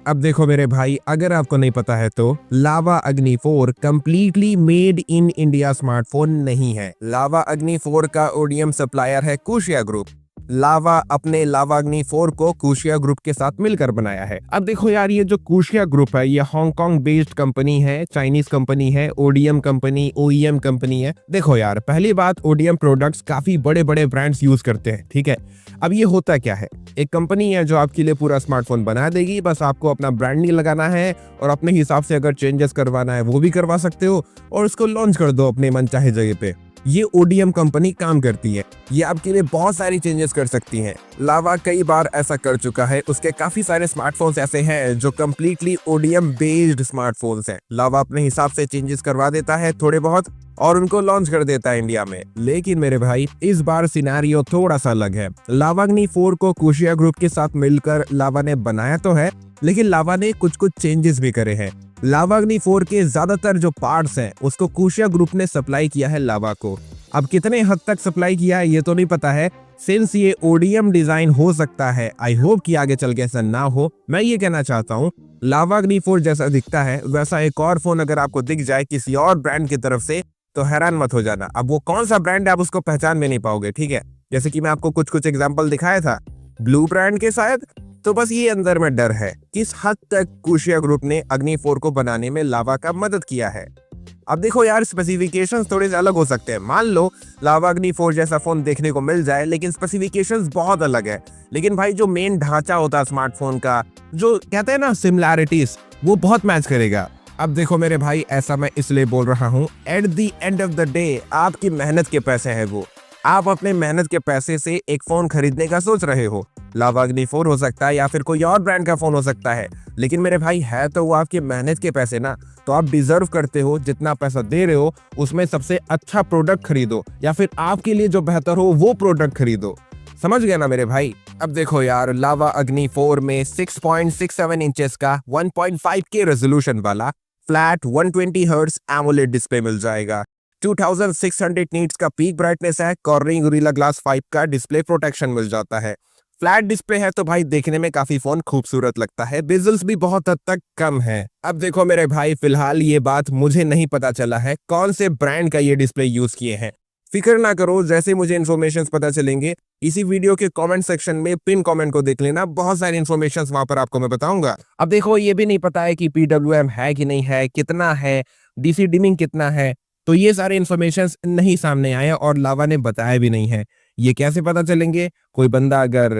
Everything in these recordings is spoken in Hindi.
अब देखो मेरे भाई, अगर आपको नहीं पता है तो लावा अग्नि 4 completely made in India smartphone नहीं है। लावा अग्नि 4 का ओडीएम सप्लायर है कुशिया ग्रुप। लावा अपने लावा अग्नि 4 को कुशिया ग्रुप के साथ मिलकर बनाया है। अब देखो यार, ये जो कुशिया ग्रुप है ये हांगकांग बेस्ड कंपनी है, चाइनीज कंपनी है, ओडीएम कंपनी, ओईएम कंपनी है। देखो यार, पहली बात, ओडीएम प्रोडक्ट्स काफी बड़े बड़े ब्रांड्स यूज करते हैं, ठीक है। अब ये होता क्या है, एक कंपनी है जो आपके लिए पूरा स्मार्टफोन बना देगी, बस आपको अपना ब्रांडिंग लगाना है और अपने हिसाब से अगर चेंजेस करवाना है वो भी करवा सकते हो और उसको लॉन्च कर दो अपने मन चाहे जगह पे। ये ओडीएम कंपनी काम करती है, ये आपके लिए बहुत सारी चेंजेस कर सकती है। लावा कई बार ऐसा कर चुका है, उसके काफी सारे स्मार्टफोन्स ऐसे हैं जो कंप्लीटली ओडीएम बेस्ड स्मार्टफोन्स हैं। लावा अपने हिसाब से चेंजेस करवा देता है थोड़े बहुत और उनको लॉन्च कर देता है इंडिया में। लेकिन मेरे भाई, इस बार सिनेरियो थोड़ा सा अलग है। लावा अग्नि 4 को कुशिया ग्रुप के साथ मिलकर लावा ने बनाया तो है, लेकिन लावा ने कुछ कुछ चेंजेस भी करे हैं। लावा अग्नि 4 के ज्यादातर जो पार्ट्स हैं उसको कुशिया ग्रुप ने सप्लाई किया है लावा को। अब कितने हद तक सप्लाई किया है ये तो नहीं पता है, सिंस ये ओडीएम डिजाइन हो सकता है। आई होप कि आगे चल के ऐसा ना हो। मैं ये कहना चाहता हूँ, लावा अग्नि 4 जैसा दिखता है वैसा एक और फोन अगर आपको दिख जाए किसी और ब्रांड की तरफ से तो हैरान मत हो जाना। अब वो कौन सा ब्रांड है आप उसको पहचान में नहीं पाओगे, ठीक है। जैसे कि मैं आपको कुछ कुछ एग्जांपल दिखाया था ब्लू ब्रांड के शायद, तो बस ये अंदर में डर है किस हद तक कुशिया ग्रुप ने अग्नि 4 को बनाने में लावा का मदद किया है। अब देखो यार, स्पेसिफिकेशंस थोड़े से अलग हो सकते हैं। मान लो लावा अग्नि 4 जैसा फोन देखने को मिल जाए लेकिन स्पेसिफिकेशंस बहुत अलग है, लेकिन भाई जो मेन ढांचा होता है स्मार्टफोन का, जो कहते हैं ना सिमिलैरिटीज, वो बहुत मैच करेगा। अब देखो मेरे भाई, ऐसा मैं इसलिए बोल रहा हूँ, at the end of the day आपकी मेहनत के पैसे हैं वो। आप अपने मेहनत के पैसे से एक फोन खरीदने का सोच रहे हो, लावा अग्नि 4 हो सकता है या फिर कोई और ब्रांड का फोन हो सकता है, लेकिन मेरे भाई है तो वो आपकी मेहनत के पैसे ना, तो आप डिजर्व करते हो जितना पैसा दे रहे हो उसमें सबसे अच्छा प्रोडक्ट खरीदो या फिर आपके लिए जो बेहतर हो वो प्रोडक्ट खरीदो। समझ गया ना मेरे भाई। अब देखो यार, लावा अग्नि 4 में 6.67 इंचेस का 1.5K रेजोल्यूशन वाला फ्लैट 120 हर्ट्ज एमोलेड डिस्प्ले मिल जाएगा। 2600 नीट्स का पीक ब्राइटनेस है, कॉर्निंग गोरिल्ला ग्लास 5 का डिस्प्ले प्रोटेक्शन मिल जाता है। फ्लैट डिस्प्ले है तो भाई देखने में काफी फोन खूबसूरत लगता है, बेजल्स भी बहुत हद तक कम है। अब देखो मेरे भाई, फिलहाल ये बात मुझे नहीं पता चला है कौन से ब्रांड का ये डिस्प्ले यूज किए हैं। फिक्र ना करो, जैसे मुझे इन्फॉर्मेशन पता चलेंगे इसी वीडियो के कमेंट सेक्शन में पिन कमेंट को देख लेना, बहुत सारी इन्फॉर्मेशन वहां पर आपको मैं बताऊंगा। अब देखो, ये भी नहीं पता है कि PWM है कि नहीं है, कितना है, डीसी डिमिंग कितना है, तो ये सारे इन्फॉर्मेशन नहीं सामने आए और लावा ने बताया भी नहीं है। ये कैसे पता चलेंगे? कोई बंदा अगर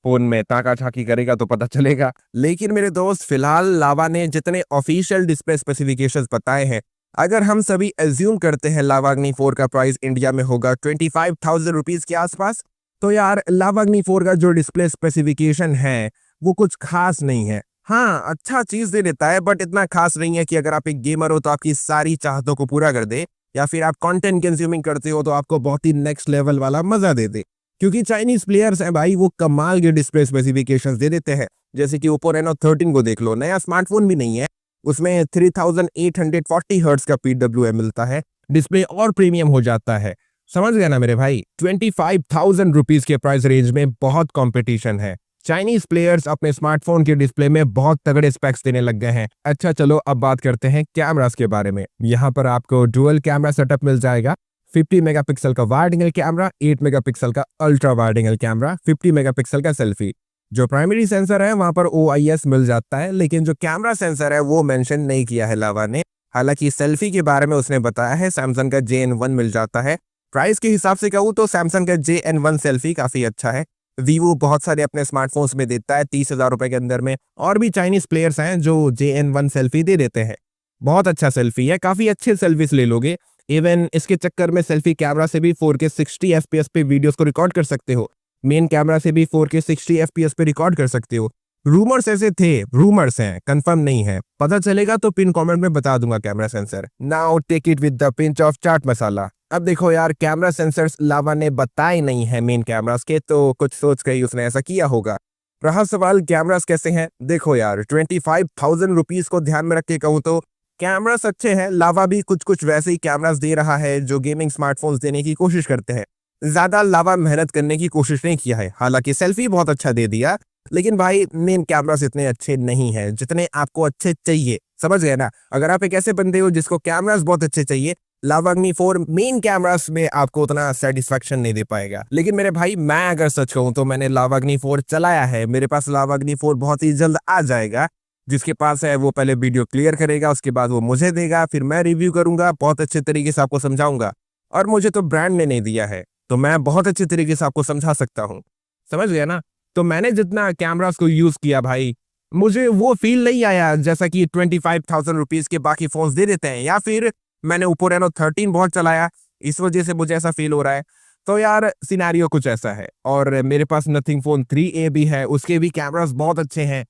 फोन में ताका झाकी करेगा तो पता चलेगा। लेकिन मेरे दोस्त, फिलहाल लावा ने जितने ऑफिशियल डिस्प्ले स्पेसिफिकेशंस बताए हैं, अगर हम सभी एज्यूम करते हैं लावा अग्नि 4 का प्राइस इंडिया में होगा 25,000 रुपीज के आसपास, तो यार लावा अग्नि 4 का जो डिस्प्ले स्पेसिफिकेशन है वो कुछ खास नहीं है। हाँ, अच्छा चीज दे देता है बट इतना खास नहीं है कि अगर आप एक गेमर हो तो आपकी सारी चाहतों को पूरा कर दे, या फिर आप कंटेंट कंज्यूमिंग करते हो तो आपको बहुत ही नेक्स्ट लेवल वाला मजा दे दे। क्योंकि चाइनीज प्लेयर्स हैं भाई, वो कमाल के डिस्प्ले स्पेसिफिकेशंस दे देते हैं। जैसे कि ओप्पो रेनो 13 को देख लो, नया स्मार्टफोन भी नहीं है, उसमें 3840 हर्ट्ज का PWM मिलता है, डिस्प्ले और प्रीमियम हो जाता है। समझ गया ना मेरे भाई। 25,000 रुपीज के प्राइस रेंज में बहुत कंपटीशन है। चाइनीज प्लेयर्स अपने स्मार्टफोन के डिस्प्ले में बहुत तगड़े स्पेक्स देने लग गए हैं। अच्छा चलो, अब बात करते हैं कैमरास के बारे में। यहाँ पर आपको डुअल कैमरा सेटअप मिल जाएगा। 50 मेगापिक्सल का वाइड एंगल कैमरा, 8 मेगापिक्सल का ultra wide angle camera, 50 megapixel का सेल्फी। जो प्राइमरी सेंसर है वहां पर OIS मिल जाता है, लेकिन जो कैमरा सेंसर है वो मेंशन नहीं किया है लावा ने। हालांकि सेल्फी के बारे में उसने बताया है सैमसंग का JN1 मिल जाता है। प्राइस के हिसाब से कहूँ तो सैमसंग का JN1 सेल्फी काफी अच्छा है। वीवो बहुत सारे अपने स्मार्टफोन्स में देता है 30,000 रुपए के अंदर में, और भी चाइनीज प्लेयर्स हैं जो JN1 सेल्फी दे देते हैं। बहुत अच्छा सेल्फी है, काफी अच्छे सेल्फीज ले लोगे। इवन इसके चक्कर में सेल्फी कैमरा से भी 4K 60 FPS पे वीडियोस को रिकॉर्ड कर सकते हो। मेन कैमरा से भी 4K 60 FPS पे रिकॉर्ड कर सकते हो। रूमर्स ऐसे थे, रूमर्स हैं, कंफर्म नहीं है, पता चलेगा तो पिन कमेंट में बता दूंगा camera sensor. Now take it with the pinch of chaat masala. अब देखो यार, कैमरा सेंसर्स लावा ने बताए नहीं है मेन कैमरास के, तो कुछ सोच कर ही उसने ऐसा किया होगा। रहा सवाल कैमरास कैसे हैं, देखो यार 25,000 रुपीज को ध्यान में रख के कहूँ तो कैमरास अच्छे हैं। लावा भी कुछ कुछ वैसे ही कैमरास दे रहा है जो गेमिंग स्मार्टफोन्स देने की कोशिश करते हैं। ज्यादा लावा मेहनत करने की कोशिश नहीं किया है, हालांकि सेल्फी बहुत अच्छा दे दिया, लेकिन भाई मेन कैमरास इतने अच्छे नहीं है जितने आपको अच्छे चाहिए, समझ गए ना। अगर आप एक ऐसे बंदे हो जिसको कैमरास बहुत अच्छे चाहिए, लावा अग्नि 4 मेन कैमरास में आपको उतना सेटिस्फेक्शन नहीं दे पाएगा। लेकिन मेरे भाई मैं अगर सच कहूं तो मैंने लावा अग्नि 4 चलाया है, मेरे पास लावा अग्नि 4 बहुत ही जल्द आ जाएगा। जिसके पास है वो पहले वीडियो क्लियर करेगा, उसके बाद वो मुझे देगा, फिर मैं रिव्यू करूंगा, बहुत अच्छे तरीके से आपको समझाऊंगा। और मुझे तो ब्रांड ने नहीं दिया है, तो मैं बहुत अच्छे तरीके से आपको समझा सकता हूँ, समझ गया ना। तो मैंने जितना कैमरास को यूज किया भाई, मुझे वो फील नहीं आया जैसा कि 25,000 रुपीज के बाकी फोन्स दे देते हैं, या फिर मैंने ओप्पो रेनो 13 बहुत चलाया, इस वजह से मुझे ऐसा फील हो रहा है। तो यार सिनेरियो कुछ ऐसा है। और मेरे पास नथिंग फोन 3A भी है, उसके भी कैमरास बहुत अच्छे हैं।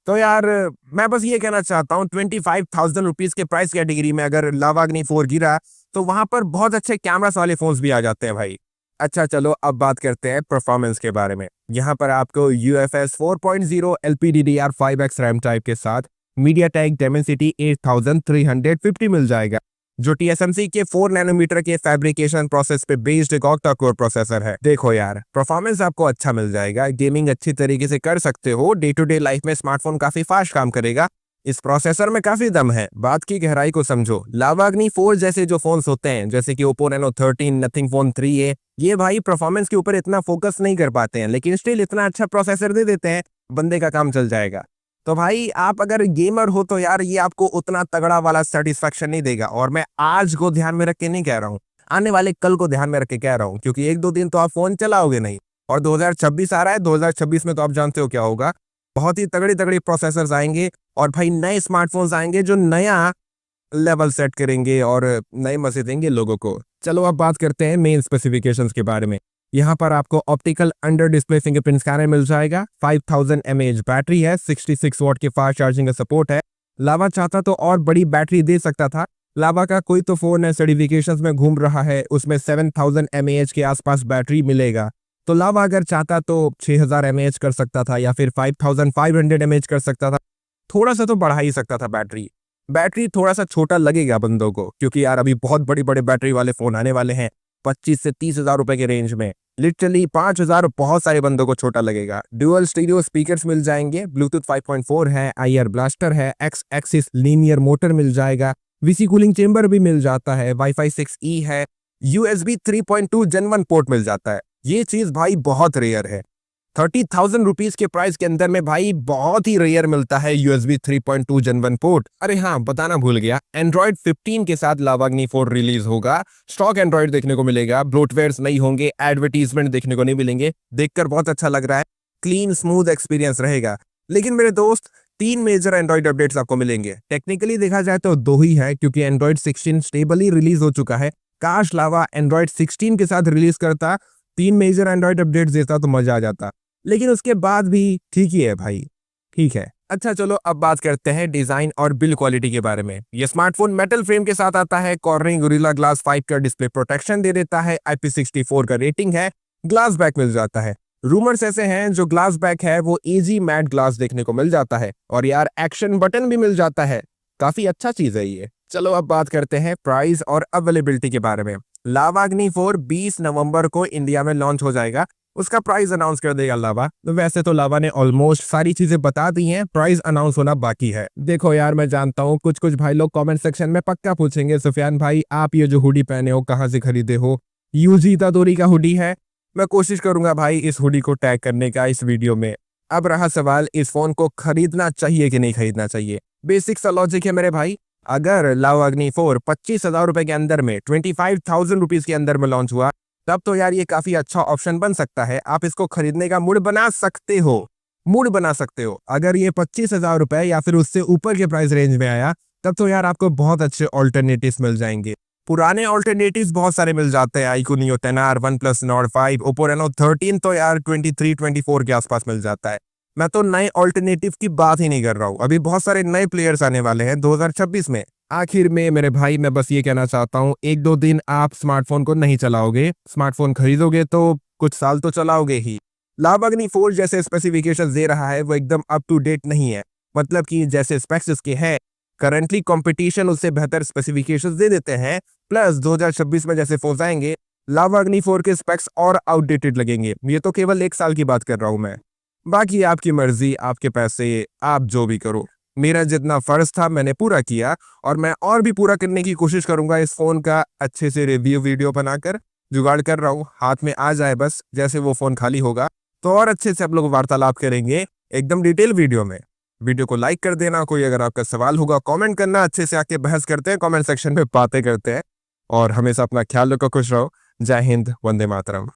तो यार मैं बस ये कहना चाहता हूँ 25,000 रुपीज के प्राइस कैटेगरी में अगर लावा अग्नि 4 गिरा तो वहां पर बहुत अच्छे कैमरास वाले फोन्स भी आ जाते हैं भाई। अच्छा चलो अब बात करते हैं परफॉर्मेंस के बारे में। यहाँ पर आपको UFS 4.0 LPDDR5X रैम टाइप के साथ MediaTek Dimensity 8350 मिल जाएगा, जो TSMC के 4 नैनोमीटर के फैब्रिकेशन प्रोसेस पे बेस्ड एक ऑक्टा कोर प्रोसेसर है। देखो यार परफॉर्मेंस आपको अच्छा मिल जाएगा, गेमिंग अच्छी तरीके से कर सकते हो, डे टू डे लाइफ में स्मार्टफोन काफी फास्ट काम करेगा, इस प्रोसेसर में काफी दम है। बात की गहराई को समझो, लावा अग्नि 4 जैसे जो फोन्स होते हैं जैसे कि Oppo Reno 13, nothing phone 3A, ये भाई परफॉर्मेंस के ऊपर इतना फोकस नहीं कर पाते हैं, लेकिन स्टिल इतना अच्छा प्रोसेसर दे देते हैं, बंदे का काम चल जाएगा। तो भाई आप अगर गेमर हो तो यार ये आपको उतना तगड़ा वाला सेटिस्फेक्शन नहीं देगा। और मैं आज को ध्यान में रख के नहीं कह रहा हूँ, आने वाले कल को ध्यान में रख के कह रहा हूँ, क्योंकि एक दो दिन तो आप फोन चलाओगे नहीं। और 2026 आ रहा है, 2026 में तो आप जानते हो क्या होगा, बहुत ही तगड़ी तगड़ी प्रोसेसर्स आएंगे और भाई नए स्मार्टफोन्स आएंगे जो नया लेवल सेट करेंगे और नए मजे देंगे लोगों को। चलो अब बात करते हैं मेन स्पेसिफिकेशंस के बारे में। यहाँ पर आपको optical under display fingerprint scanner मिल जाएगा, 5000 mAh बैटरी है, 66 वॉट के फास्ट चार्जिंग का सपोर्ट है। लावा चाहता तो और बड़ी बैटरी दे सकता था, लावा का कोई तो फोन है सर्टिफिकेशंस में घूम रहा है, उसमें 7000 mAh के आसपास बैटरी मिलेगा। तो लावा अगर चाहता तो 6000 mAh कर सकता था या फिर 5500 mAh कर सकता था, थोड़ा सा तो बढ़ा ही सकता था बैटरी। बैटरी थोड़ा सा छोटा लगेगा बंदों को, क्योंकि यार अभी बहुत बड़ी बड़े बैटरी वाले फोन आने वाले हैं 25 से 30 हजार रुपए के रेंज में। लिटरली 5000 बहुत सारे बंदों को छोटा लगेगा। ड्यूअल स्टीरियो स्पीकर्स मिल जाएंगे, ब्लूटूथ 5.4 है, IR ब्लास्टर है, एक्स एक्सिस लीनियर मोटर मिल जाएगा, VC कूलिंग चेंबर भी मिल जाता है, वाईफाई 6E है, USB 3.2 Gen 1 पोर्ट मिल जाता है। ये चीज भाई बहुत रेयर है, 30,000 रुपीज के प्राइस के अंदर में भाई बहुत ही रेयर मिलता है USB 3.2 Gen 1 पोर्ट। अरे हाँ बताना भूल गया, एंड्रॉइड 15 के साथ लावा अग्नि 4 रिलीज होगा। स्टॉक एंड्रॉइड देखने को मिलेगा, ब्लोटवेयर्स नहीं होंगे, एडवर्टीजमेंट देखने को नहीं मिलेंगे, देखकर बहुत अच्छा लग रहा है, क्लीन स्मूथ एक्सपीरियंस रहेगा। लेकिन मेरे दोस्त 3 मेजर एंड्रॉइड अपडेट्स आपको मिलेंगे। टेक्निकली देखा जाए तो 2 ही है, क्योंकि एंड्रॉइड 16 स्टेबली रिलीज हो चुका है। काश लावा एंड्रॉइड 16 के साथ रिलीज करता, 3 मेजर एंड्रॉइड अपडेट्स देता तो मजा आ जाता, लेकिन उसके बाद भी ठीक ही है भाई, ठीक है। अच्छा चलो अब बात करते हैं डिजाइन और बिल्ड क्वालिटी के बारे में। ये स्मार्टफोन मेटल फ्रेम के साथ आता है, कॉर्निंग गोरिल्ला ग्लास 5 का डिस्प्ले प्रोटेक्शन दे देता है, IP64 का रेटिंग है, ग्लास बैक मिल जाता है। रूमर्स ऐसे हैं जो ग्लास बैक है वो एजी मैट ग्लास देखने को मिल जाता है, और यार एक्शन बटन भी मिल जाता है, काफी अच्छा चीज है ये। चलो अब बात करते हैं प्राइस और अवेलेबिलिटी के बारे में। लावा अग्नि 4 20 नवंबर को इंडिया में लॉन्च हो जाएगा, उसका प्राइस अनाउंस कर देगा लावा। तो वैसे तो लावा ने ऑलमोस्ट सारी चीजें बता दी हैं, प्राइस अनाउंस होना बाकी है। देखो यार मैं जानता हूँ कुछ कुछ भाई लोग कमेंट सेक्शन में पक्का पूछेंगे, सुफियान भाई आप ये जो हुडी पहने हो कहाँ से खरीदे हो, यूजी तादोरी का हुडी है। मैं कोशिश करूंगा भाई इस हुडी को टैग करने का इस वीडियो में। अब रहा सवाल इस फोन को खरीदना चाहिए कि नहीं खरीदना चाहिए। बेसिक सा लॉजिक है मेरे भाई, अगर लावा अग्नि 4 25,000 रुपए के अंदर में 25,000 रुपीज के अंदर में लॉन्च हुआ, तब तो यार ये काफी अच्छा ऑप्शन बन सकता है। आप इसको खरीदने का मूड बना सकते हो, मूड बना सकते हो। अगर ये 25,000 रुपए या फिर उससे ऊपर के प्राइस रेंज में आया, तब तो यार आपको बहुत अच्छे ऑल्टरनेटिव्स मिल जाएंगे। पुराने ऑल्टरनेटिव्स बहुत सारे मिल जाते हैं, iQOO Neo 10R, OnePlus Nord 5, Oppo Reno 13 तो यार 23-24 के आसपास मिल जाता है। मैं तो नए ऑल्टरनेटिव की बात ही नहीं कर रहा हूँ, अभी बहुत सारे नए प्लेयर्स आने वाले हैं 2026 में। आखिर में मेरे भाई मैं बस ये कहना चाहता हूँ, एक दो दिन आप स्मार्टफोन को नहीं चलाओगे, स्मार्टफोन खरीदोगे तो कुछ साल तो चलाओगे ही। लावा अग्नि 4 जैसे स्पेसिफिकेशंस दे रहा है वो एकदम अप टू डेट नहीं है, मतलब कि जैसे स्पेक्स इसके हैं करंटली कंपटीशन उससे बेहतर स्पेसिफिकेशंस दे देते हैं, प्लस 2026 में जैसे फोन आएंगे लावा अग्नि 4 के स्पेक्स और आउटडेटेड लगेंगे। ये तो केवल 1 साल की बात कर रहा हूं मैं। बाकी आपकी मर्जी, आपके पैसे, आप जो भी करो। मेरा जितना फर्ज था मैंने पूरा किया और मैं और भी पूरा करने की कोशिश करूंगा। इस फोन का अच्छे से रिव्यू वीडियो बनाकर जुगाड़ कर रहा हूँ, हाथ में आ जाए बस। जैसे वो फोन खाली होगा तो और अच्छे से आप लोग वार्तालाप करेंगे एकदम डिटेल वीडियो में। वीडियो को लाइक कर देना, कोई अगर आपका सवाल होगा कमेंट करना, अच्छे से आके बहस करते हैं, कमेंट सेक्शन में बातें करते हैं। और हमेशा अपना ख्याल रखो, खुश रहो। जय हिंद, वंदे मातरम।